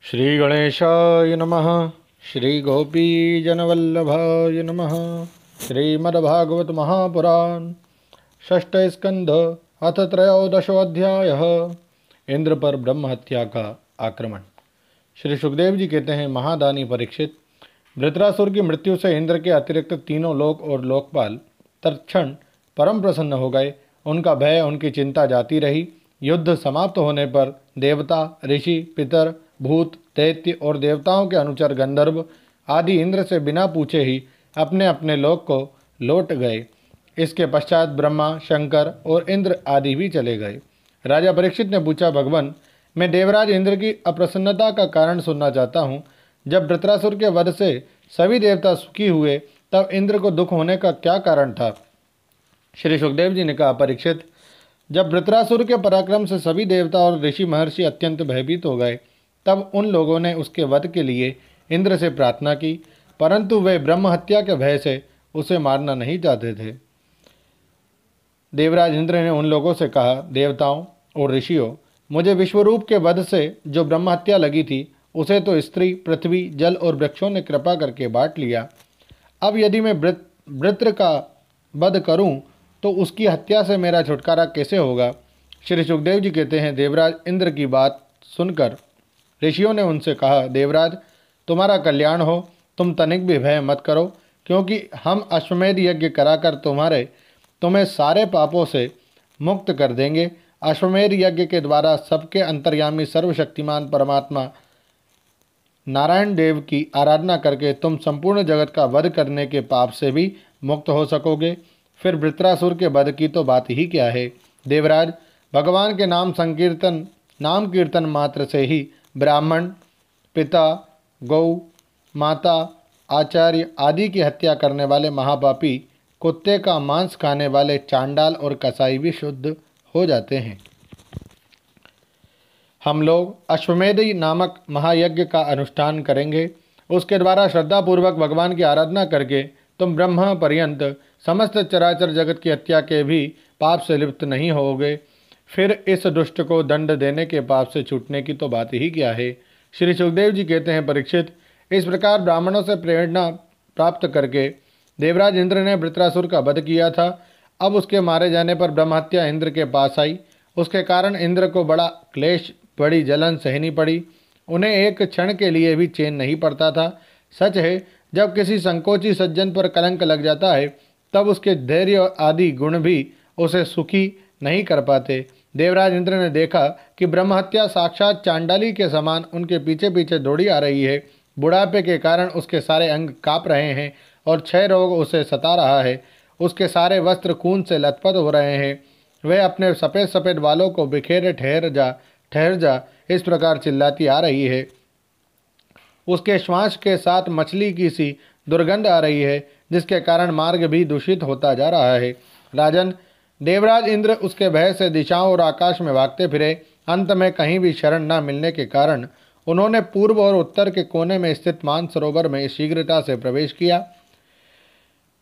श्री गणेशाय नमः। श्री गोपीजनवल्लभाय नमः। श्रीमद्भागवत महापुराण षष्ठ स्कंध अथ त्रयोदशोऽध्यायः। इंद्र पर ब्रह्म हत्या का आक्रमण। श्री सुखदेव जी कहते हैं, महादानी परीक्षित, वृत्रासुर की मृत्यु से इंद्र के अतिरिक्त तीनों लोक और लोकपाल तत्क्षण परम प्रसन्न हो गए। उनका भय, उनकी चिंता जाती रही। युद्ध समाप्त होने पर देवता, ऋषि, पितर, भूत, दैत्य और देवताओं के अनुचर गंधर्व आदि इंद्र से बिना पूछे ही अपने अपने लोक को लौट गए। इसके पश्चात ब्रह्मा, शंकर और इंद्र आदि भी चले गए। राजा परीक्षित ने पूछा, भगवान, मैं देवराज इंद्र की अप्रसन्नता का कारण सुनना चाहता हूँ। जब वृत्रासुर के वध से सभी देवता सुखी हुए, तब इंद्र को दुख होने का क्या कारण था? श्री सुखदेव जी ने कहा, परीक्षित, जब वृत्रासुर के पराक्रम से सभी देवता और ऋषि महर्षि अत्यंत भयभीत हो गए, तब उन लोगों ने उसके वध के लिए इंद्र से प्रार्थना की, परंतु वे ब्रह्म हत्या के भय से उसे मारना नहीं चाहते थे। देवराज इंद्र ने उन लोगों से कहा, देवताओं और ऋषियों, मुझे विश्वरूप के वध से जो ब्रह्म हत्या लगी थी, उसे तो स्त्री, पृथ्वी, जल और वृक्षों ने कृपा करके बांट लिया। अब यदि मैं वृत्र का वध करूं, तो उसकी हत्या से मेरा छुटकारा कैसे होगा? श्री सुखदेव जी कहते हैं, देवराज इंद्र की बात सुनकर ऋषियों ने उनसे कहा, देवराज, तुम्हारा कल्याण हो, तुम तनिक भी भय मत करो, क्योंकि हम अश्वमेध यज्ञ कराकर तुम्हें सारे पापों से मुक्त कर देंगे। अश्वमेध यज्ञ के द्वारा सबके अंतर्यामी सर्वशक्तिमान परमात्मा नारायण देव की आराधना करके तुम संपूर्ण जगत का वध करने के पाप से भी मुक्त हो सकोगे। फिर वृत्रासुर के वध की तो बात ही क्या है। देवराज, भगवान के नाम कीर्तन मात्र से ही ब्राह्मण, पिता, गौ, माता, आचार्य आदि की हत्या करने वाले महापापी, कुत्ते का मांस खाने वाले चांडाल और कसाई भी शुद्ध हो जाते हैं। हम लोग अश्वमेध नामक महायज्ञ का अनुष्ठान करेंगे। उसके द्वारा श्रद्धापूर्वक भगवान की आराधना करके तुम ब्रह्म पर्यंत समस्त चराचर जगत की हत्या के भी पाप से लिप्त नहीं होगे। फिर इस दुष्ट को दंड देने के पाप से छूटने की तो बात ही क्या है। श्री सुखदेव जी कहते हैं, परीक्षित, इस प्रकार ब्राह्मणों से प्रेरणा प्राप्त करके देवराज इंद्र ने वृत्रासुर का वध किया था। अब उसके मारे जाने पर ब्रह्महत्या इंद्र के पास आई। उसके कारण इंद्र को बड़ा क्लेश, बड़ी जलन सहनी पड़ी। उन्हें एक क्षण के लिए भी चैन नहीं पड़ता था। सच है, जब किसी संकोची सज्जन पर कलंक लग जाता है, तब उसके धैर्य आदि गुण भी उसे सुखी नहीं कर पाते। देवराज इंद्र ने देखा कि ब्रह्महत्या साक्षात चांडाली के समान उनके पीछे पीछे दौड़ी आ रही है। बुढ़ापे के कारण उसके सारे अंग काँप रहे हैं और क्षय रोग उसे सता रहा है। उसके सारे वस्त्र खून से लथपथ हो रहे हैं। वह अपने सफ़ेद सफ़ेद बालों को बिखेरे ठहर जा इस प्रकार चिल्लाती आ रही है। उसके श्वास के साथ मछली की सी दुर्गंध आ रही है, जिसके कारण मार्ग भी दूषित होता जा रहा है। राजन, देवराज इंद्र उसके भय से दिशाओं और आकाश में भागते फिरे। अंत में कहीं भी शरण न मिलने के कारण उन्होंने पूर्व और उत्तर के कोने में स्थित मानसरोवर में शीघ्रता से प्रवेश किया।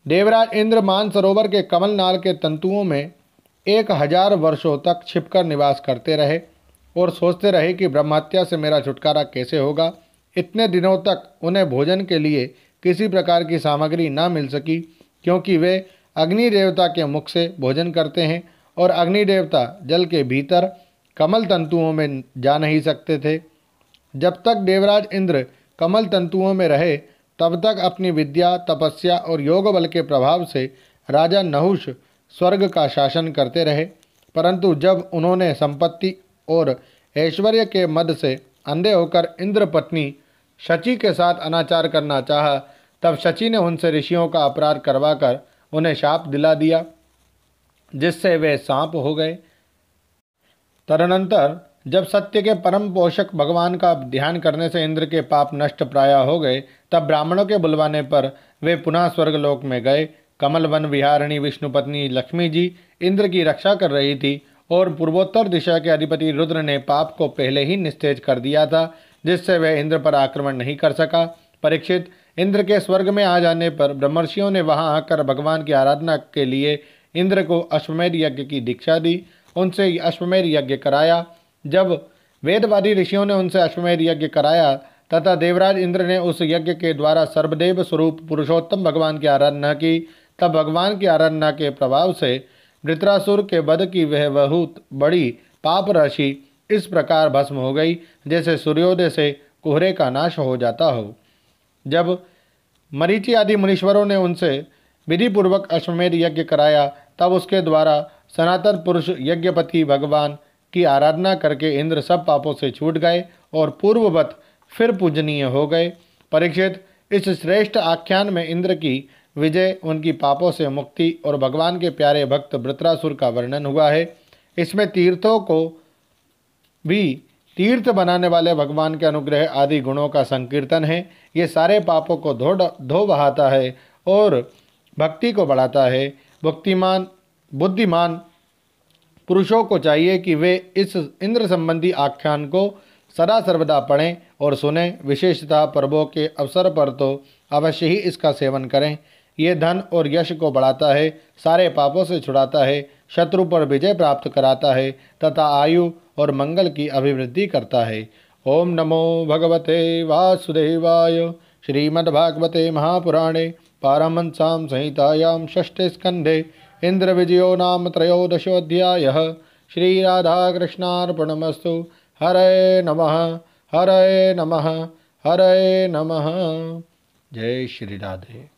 देवराज इंद्र मानसरोवर के कमलनाल के तंतुओं में 1000 वर्षों तक छिपकर निवास करते रहे और सोचते रहे कि ब्रह्महत्या से मेरा छुटकारा कैसे होगा। इतने दिनों तक उन्हें भोजन के लिए किसी प्रकार की सामग्री न मिल सकी, क्योंकि वे अग्नि देवता के मुख से भोजन करते हैं और अग्नि देवता जल के भीतर कमल तंतुओं में जा नहीं सकते थे। जब तक देवराज इंद्र कमल तंतुओं में रहे, तब तक अपनी विद्या, तपस्या और योग बल के प्रभाव से राजा नहुष स्वर्ग का शासन करते रहे। परंतु जब उन्होंने संपत्ति और ऐश्वर्य के मद से अंधे होकर इंद्र पत्नी शची के साथ अनाचार करना चाहा, तब शची ने उनसे ऋषियों का अपराध करवाकर उन्हें शाप दिला दिया, जिससे वे सांप हो गए। तदनंतर जब सत्य के परम पोषक भगवान का ध्यान करने से इंद्र के पाप नष्ट प्राय हो गए, तब ब्राह्मणों के बुलवाने पर वे पुनः स्वर्गलोक में गए। कमल वन विहारिणी विष्णु पत्नी लक्ष्मी जी इंद्र की रक्षा कर रही थी और पूर्वोत्तर दिशा के अधिपति रुद्र ने पाप को पहले ही निस्तेज कर दिया था, जिससे वह इंद्र पर आक्रमण नहीं कर सका। परीक्षित, इंद्र के स्वर्ग में आ जाने पर ब्रह्मर्षियों ने वहां आकर भगवान की आराधना के लिए इंद्र को अश्वमेध यज्ञ की दीक्षा दी। उनसे अश्वमेध यज्ञ कराया। जब वेदवादी ऋषियों ने उनसे अश्वमेध यज्ञ कराया तथा देवराज इंद्र ने उस यज्ञ के द्वारा सर्वदेव स्वरूप पुरुषोत्तम भगवान की आराधना की। तब भगवान की आराधना के प्रभाव से वृत्रासुर के वध की वह बहुत बड़ी पाप राशि इस प्रकार भस्म हो गई जैसे सूर्योदय से कोहरे का नाश हो जाता हो। जब मरीचि आदि मुनीश्वरों ने उनसे विधिपूर्वक अश्वमेध यज्ञ कराया तब उसके द्वारा सनातन पुरुष यज्ञपति भगवान की आराधना करके इंद्र सब पापों से छूट गए और पूर्ववत फिर पूजनीय हो गए। परीक्षित, इस श्रेष्ठ आख्यान में इंद्र की विजय, उनकी पापों से मुक्ति और भगवान के प्यारे भक्त वृत्रासुर का वर्णन हुआ है। इसमें तीर्थों को भी तीर्थ बनाने वाले भगवान के अनुग्रह आदि गुणों का संकीर्तन है। ये सारे पापों को धो बहाता है और भक्ति को बढ़ाता है। बुद्धिमान पुरुषों को चाहिए कि वे इस इंद्र संबंधी आख्यान को सदा सर्वदा पढ़ें और सुनें। विशेषतः पर्वों के अवसर पर तो अवश्य ही इसका सेवन करें। ये धन और यश को बढ़ाता है, सारे पापों से छुड़ाता है, शत्रु पर विजय प्राप्त कराता है तथा आयु और मंगल की अभिवृद्धि करता है। ओम नमो भगवते वासुदेवाय। श्रीमद्भागवते महापुराणे पारमहंस्यां संहितायां षष्ठे स्कन्धे इंद्र विजयो नाम त्रयोदशोऽध्यायः। श्रीराधाकृष्णार्पणमस्तु। हरे नमः, हरे नमः, हरे नमः। जय श्री राधे।